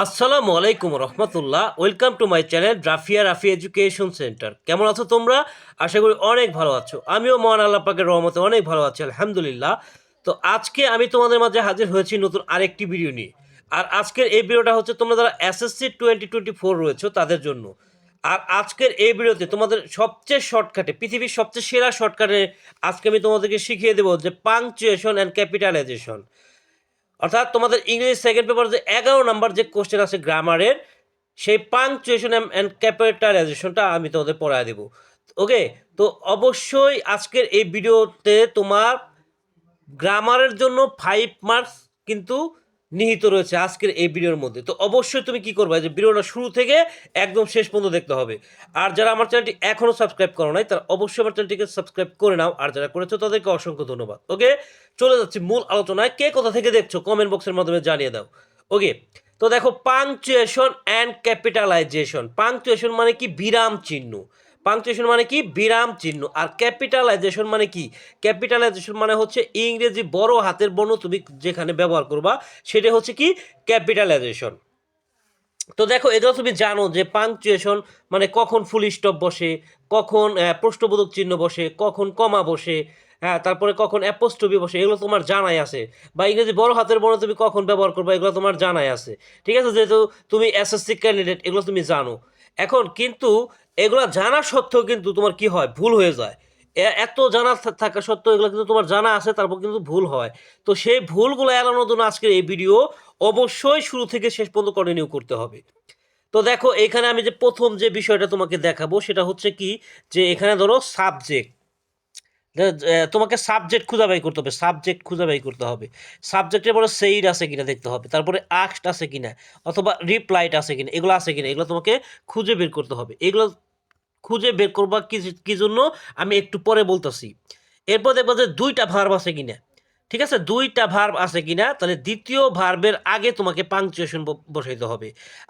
আসসালামু আলাইকুম রহমতুল্লাহ। Welcome to my channel Rafia Rafi education centre. কেমন আছো তোমরা? আশা করি অনেক ভালো আছো। আমিও মহান আল্লাহ পাকের রহমতে অনেক ভালো আছি, আলহামদুলিল্লাহ। তো আজকে আমি তোমাদের মাঝে হাজির হয়েছি নতুন আরেকটি ভিডিও নিয়ে। আর আজকের এই ভিডিওটা হচ্ছে তোমরা যারা এসএসসি 2024 রয়েছে তাদের জন্য। আর আজকের এই ভিডিওতে তোমাদের সবচেয়ে শর্টকাটে, পৃথিবীর সবচেয়ে সেরা শর্টকাটে আজকে আমি তোমাদেরকে শিখিয়ে দেবো যে পাংচুয়েশন অ্যান্ড ক্যাপিটালাইজেশন। অর্থাৎ তোমাদের ইংরেজি সেকেন্ড পেপার যে 11 নম্বর যে কোশ্চেন আছে গ্রামারের, সেই পাংচুয়েশন অ্যান্ড ক্যাপিটালাইজেশনটা আমি তোমাদের পড়ায় দেবো। ওকে, তো অবশ্যই আজকের এই ভিডিওতে তোমার গ্রামারের জন্য 5 মার্কস কিন্তু নিহিত রয়েছে আজকের এই ভিডিওর মধ্যে। তো অবশ্যই তুমি কি করবে, যে ভিডিওটা শুরু থেকে একদম শেষ পর্যন্ত দেখতে হবে। আর যারা আমার চ্যানেলটি এখনও সাবস্ক্রাইব করো নাই তারা অবশ্যই আমার চ্যানেলটিকে সাবস্ক্রাইব করে নাও, আর যারা করেছো তাদেরকে অসংখ্য ধন্যবাদ। ওকে, চলে যাচ্ছি মূল আলোচনায়। কে কোথা থেকে দেখছো কমেন্ট বক্সের মাধ্যমে জানিয়ে দাও। ওকে, তো দেখো পাংচুয়েশন অ্যান্ড ক্যাপিটালাইজেশন। পাংচুয়েশন মানে কি? বিরাম চিহ্ন। পাংচুয়েশন মানে কি? বিরাম চিহ্ন। আর ক্যাপিটালাইজেশন মানে কি? ক্যাপিটালাইজেশন মানে হচ্ছে ইংরেজি বড় হাতের বর্ণ তুমি যেখানে ব্যবহার করবা সেটা হচ্ছে কি? ক্যাপিটালাইজেশন। তো দেখো, এগুলো তুমি জানো যে পাংচুয়েশন মানে কখন ফুল স্টপ বসে, কখন প্রশ্নবোধক চিহ্ন বসে, কখন কমা বসে, হ্যাঁ, তারপরে কখন অ্যাপোস্ট্রফি বসে, এগুলো তোমার জানাই আছে। বা ইংরেজি বড় হাতের বর্ণ তুমি কখন ব্যবহার করবে, এগুলো তোমার জানাই আছে। ঠিক আছে, যেহেতু তুমি এসএসসি ক্যান্ডিডেট, এগুলো তুমি জানো। এখন কিন্তু এগুলো জানা সত্ত্বেও কিন্তু তোমার কি হয়? ভুল হয়ে যায়। এত জানা থাকা সত্ত্বেও এগুলো কিন্তু তোমার জানা আছে, তারপর কিন্তু ভুল হয়। তো সেই ভুলগুলো এড়ানোর জন্য আজকের এই ভিডিও অবশ্যই শুরু থেকে শেষ পর্যন্ত কন্টিনিউ করতে হবে। তো দেখো, এখানে আমি যে প্রথম যে বিষয়টা তোমাকে দেখাবো সেটা হচ্ছে কি, যে এখানে ধরো সাবজেক্ট, তোমাকে সাবজেক্ট খুঁজে বাই করতে হবে। সাবজেক্ট খুঁজে বাই করতে হবে। সাবজেক্টের পরে সেইড আছে কিনা দেখতে হবে, তারপরে আস্কড আছে কিনা, অথবা রিপ্লাইড আছে কিনা, এগুলো আছে কিনা, এগুলো তোমাকে খুঁজে বের করতে হবে। এগুলো খুঁজে বের করবা কি জন্য আমি একটু পরে বলতেছি। এরপর দেখবা যে দুইটা ভার্ব আছে কিনা। ঠিক আছে, দুইটা ভার্ব আছে কিনা, তাহলে দ্বিতীয় ভার্বের আগে তোমাকে পাংচুয়েশন বসাইতে হবে।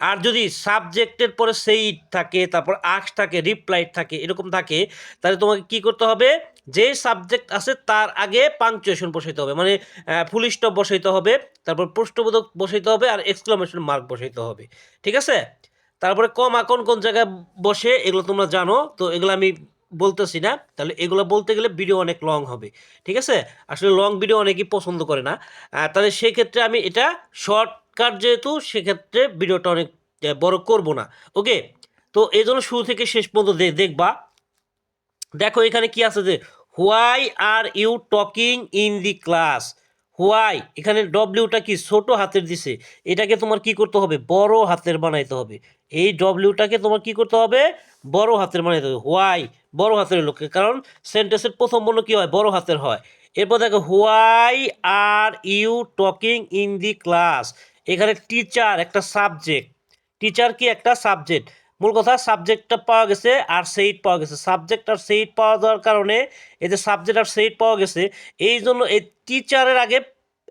আর যদি সাবজেক্টের পরে সেইড থাকে, তারপর আস্ক থাকে, রিপ্লাইড থাকে, এরকম থাকে, তাহলে তোমাকে কি করতে হবে? যে সাবজেক্ট আছে তার আগে পাংচুয়েশন বসাইতে হবে, মানে ফুল স্টপ বসাইতে হবে, তারপর প্রশ্নবোধক বসাইতে হবে, আর এক্সক্লামেশন মার্ক বসাইতে হবে। ঠিক আছে, তারপরে কমা কোন কোন জায়গায় বসে এগুলো তোমরা জানো, তো এগুলো আমি বলতেছি না। তাহলে এগুলো বলতে গেলে ভিডিও অনেক লং হবে। ঠিক আছে, আসলে লং ভিডিও অনেকেই পছন্দ করে না। তাহলে সেই ক্ষেত্রে আমি এটা শর্টকাট, যেহেতু সেক্ষেত্রে ভিডিওটা অনেক বড় করব না। ওকে, তো এই জন্য শুরু থেকে শেষ পর্যন্ত দেখবা। দেখো এখানে কি আছে, যে why are you talking in the class. Why, এখানে ডব্লিউটা কি ছোট হাতের দিছে, এটাকে তোমার কি করতে হবে? বড় হাতের বানাইতে হবে। এই ডব্লিউটাকে তোমার কি করতে হবে? বড় হাতের বানাইতে হবে। হোয়াই বড় হাতের লোকে, কারণ সেন্টেন্সের প্রথম বর্ণ কি হয়? বড় হাতের হয়। এরপর দেখো why are you talking in the class. এখানে টিচার একটা সাবজেক্ট। টিচার কি একটা সাবজেক্ট। মূল কথা, সাবজেক্টটা পাওয়া গেছে আর সেইট পাওয়া গেছে। সাবজেক্ট আর সেইট পাওয়া যাওয়ার কারণে, এই যে সাবজেক্ট আর সেইট পাওয়া গেছে, এই জন্য এই টিচারের আগে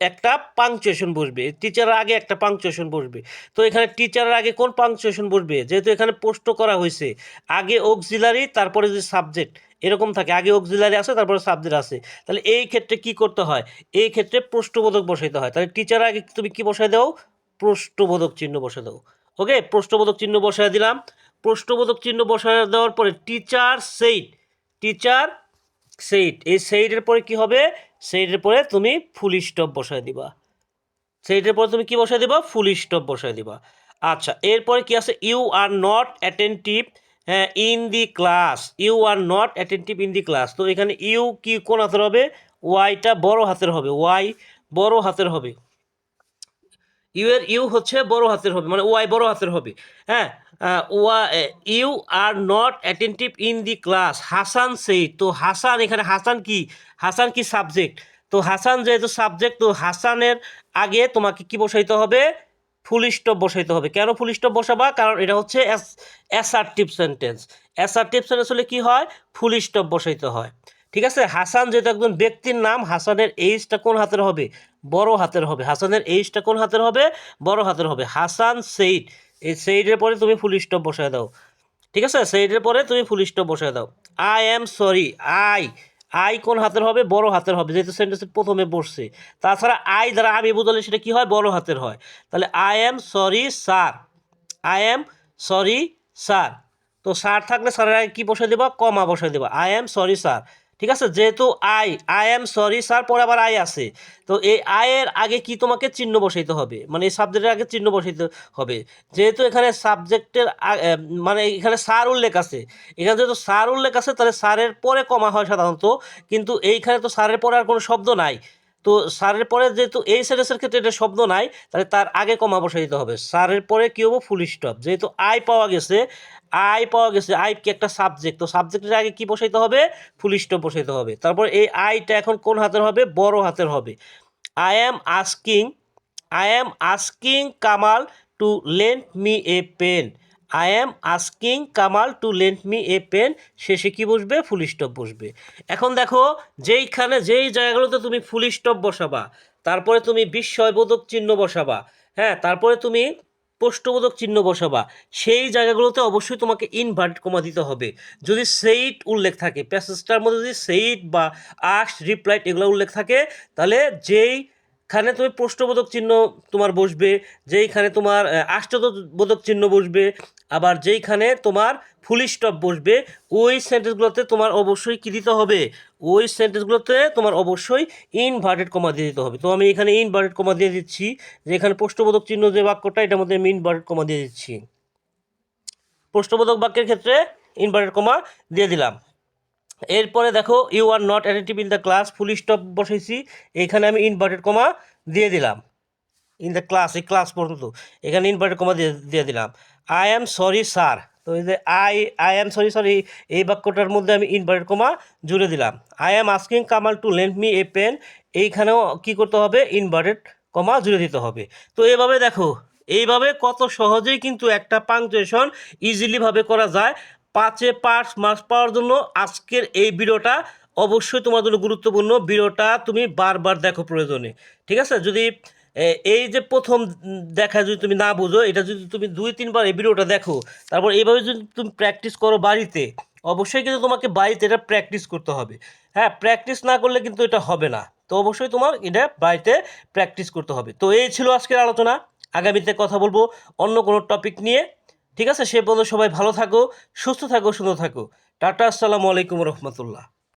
একটা পাংচুয়েশন বসবে। টিচারের আগে একটা পাংচুয়েশন বসবে। তো এখানে টিচারের আগে কোন পাংচুয়েশন বসবে? যেহেতু এখানে প্রশ্ন করা হয়েছে, আগে অক্সিলারি তারপরে যে সাবজেক্ট, এরকম থাকে। আগে অক্সিলারি আছে তারপরে সাবজেক্ট আছে। তাহলে এই ক্ষেত্রে কি করতে হয়? এই ক্ষেত্রে প্রশ্নবোধক বসাইতে হয়। তাহলে টিচারের আগে তুমি কি বসাই দাও? প্রশ্নবোধক চিহ্ন বসে দাও। ওকে, প্রশ্নবোধক চিহ্ন বসায় দিলাম। প্রশ্নবোধক চিহ্ন বসায় দেওয়ার পরে টিচার সেইড, টিচার সেইড, এই সেইডের পরে কি হবে? সেইডের পরে তুমি ফুল স্টপ বসায় দিবা। সেইডের পরে তুমি কি বসায় দিবা? ফুল স্টপ বসায় দিবা। আচ্ছা, এরপরে কি আছে? You are not attentive in the class. You are not attentive in the class. তো এখানে ইউ কি কোন হাতের হবে? ওয়াইটা বড় হাতের হবে। ওয়াই বড় হাতের হবে। ইউ এর ইউ হচ্ছে বড় হাতের হবে, মানে ওয়াই বড় হাতের হবে। হ্যাঁ, you are not attentive in the class. Hasan সেই, তো হাসান, এখানে হাসান কি? হাসান কি সাবজেক্ট। তো হাসান যেহেতু সাবজেক্ট, তো হাসানের আগে তোমাকে কি বসাইতে হবে? ফুল স্টপ বসাইতে হবে। কেন ফুল স্টপ বসাবা? কারণ এটা হচ্ছে অ্যাসার্টিভ সেন্টেন্স। অ্যাসার্টিভ সেন্টেন্স হলে কি হয়? ফুল স্টপ বসাইতে হয়। ঠিক আছে, হাসান যেহেতু একজন ব্যক্তির নাম, হাসানের এইজটা কোন হাতের হবে? বড় হাতের হবে। হাসানের এইজটা কোন হাতের হবে? বড় হাতের হবে। হাসান সেইড, এই সেইডের পরে তুমি ফুল স্টপ বসায় দাও। ঠিক আছে, সেইডের পরে তুমি ফুল স্টপ বসায় দাও। I am sorry, I I কোন হাতের হবে? বড় হাতের হবে, যেহেতু সেন্টেন্সের প্রথমে বসছে। তাছাড়া আই দ্বারা আমি বোঝালে সেটা কি হয়? বড় হাতের হয়। তাহলে I am sorry sir, I am sorry sir. তো স্যার থাকলে স্যারের আগে কী বসে দেবা? কমা বসে দেবা, আই এম সরি স্যার। ঠিক আছে, যেহেতু আই এম সরি স্যার, পরে আবার আই আছে, তো এই আয়ের আগে কি তোমাকে চিহ্ন বসাইতে হবে, মানে এই সাবজেক্টের আগে চিহ্ন বসাইতে হবে। যেহেতু এখানে সাবজেক্টের মানে এখানে স্যার উল্লেখ আছে, এখানে যেহেতু স্যার উল্লেখ আছে তাহলে স্যারের পরে কমা হয় সাধারণত, কিন্তু এইখানে তো স্যারের পরে আর কোনো শব্দ নাই। তো স্যারের পরে যেহেতু এই সেন্টেন্সের ক্ষেত্রে এটা শব্দ নাই, তাহলে তার আগে কমা বসাই দিতে হবে। স্যারের পরে কী হবো? Full stop. যেহেতু আই পাওয়া গেছে, আই কি একটা সাবজেক্ট, তো সাবজেক্টের আগে কি বসাইতে হবে? ফুল স্টপ বসাইতে হবে। তারপর এই আইটা এখন কোন হাতের হবে? বড় হাতের হবে। I am asking, I am asking Kamal to lend me a pen, I am asking Kamal to lend me a pen, শেষে কি বসবে? ফুল স্টপ বসবে। এখন দেখো, যেই জায়গাগুলোতে তুমি ফুল স্টপ বসাবা, তারপরে তুমি বিস্ময়বোধক চিহ্ন বসাবা, হ্যাঁ, তারপরে তুমি প্রশ্নবোধক চিহ্ন বসাবা, সেই জায়গাগুলোতে অবশ্যই তোমাকে ইনভার্টেড কমা দিতে হবে। যদি সেইট উল্লেখ থাকে, প্যাসেজটার মধ্যে যদি সেইট বা আস্কড, রিপ্লাইড এগুলো উল্লেখ থাকে, তাহলে যেইখানে তুমি প্রশ্নবোধক চিহ্ন তোমার বসবে, যেইখানে তোমার আশ্চর্যবোধক চিহ্ন বসবে, আবার যেইখানে তোমার ফুল স্টপ বসবে, ওই সেন্টেন্সগুলোতে তোমার অবশ্যই কী দিতে হবে? ওই সেন্টেন্সগুলোতে তোমার অবশ্যই ইনভার্টেড কমা দিয়ে দিতে হবে। তো আমি এখানে ইনভার্টেড কমা দিয়ে দিচ্ছি, যে এখানে প্রশ্নবোধক চিহ্ন যে বাক্যটা, এটার মধ্যে আমি ইনভার্টেড কমা দিয়ে দিচ্ছি। প্রশ্নবোধক বাক্যের ক্ষেত্রে ইনভার্টেড কমা দিয়ে দিলাম। এরপরে দেখো, you are not attentive in the class, full stop বসাইছি, এখানে আমি ইনভার্টেড কমা দিয়ে দিলাম। ইন দ্য ক্লাস, এই ক্লাস পর্যন্ত, এখানে ইনভার্টেড কমা দিয়ে দিলাম। আই অ্যাম সরি স্যার, তো এই যে আই অ্যাম সরি সরি, এই বাক্যটার মধ্যে আমি ইনভার্টেড কমা জুড়ে দিলাম। I am asking Kamal to lend me a pen, এইখানেও কী করতে হবে? ইনভার্টেড কমা জুড়ে দিতে হবে। তো এইভাবে দেখো, এইভাবে কত সহজেই কিন্তু একটা পাংচুয়েশন ইজিলিভাবে করা যায়। 5-এ 5 মার্কস পাওয়ার জন্য আজকের এই ভিডিওটা অবশ্যই তোমার জন্য গুরুত্বপূর্ণ। ভিডিওটা তুমি বারবার দেখো প্রয়োজনে, ঠিক আছে? যদি এই যে প্রথম দেখা যদি তুমি না বুঝো, এটা যদি তুমি 2-3 বার এই ভিডিওটা দেখো, তারপর এইভাবে যদি তুমি প্র্যাকটিস করো বাড়িতে, অবশ্যই কিন্তু তোমাকে বাড়িতে এটা প্র্যাকটিস করতে হবে। হ্যাঁ, প্র্যাকটিস না করলে কিন্তু এটা হবে না। তো অবশ্যই তোমার এটা বাড়িতে প্র্যাকটিস করতে হবে। তো এই ছিল আজকের আলোচনা। আগামীতে কথা বলবো অন্য কোনো টপিক নিয়ে, ঠিক আছে? সে পর্যন্ত সবাই ভালো থাকো, সুস্থ থাকো, সুন্দর থাকো। টাটা, আসসালামু আলাইকুম রহমতুল্লাহ।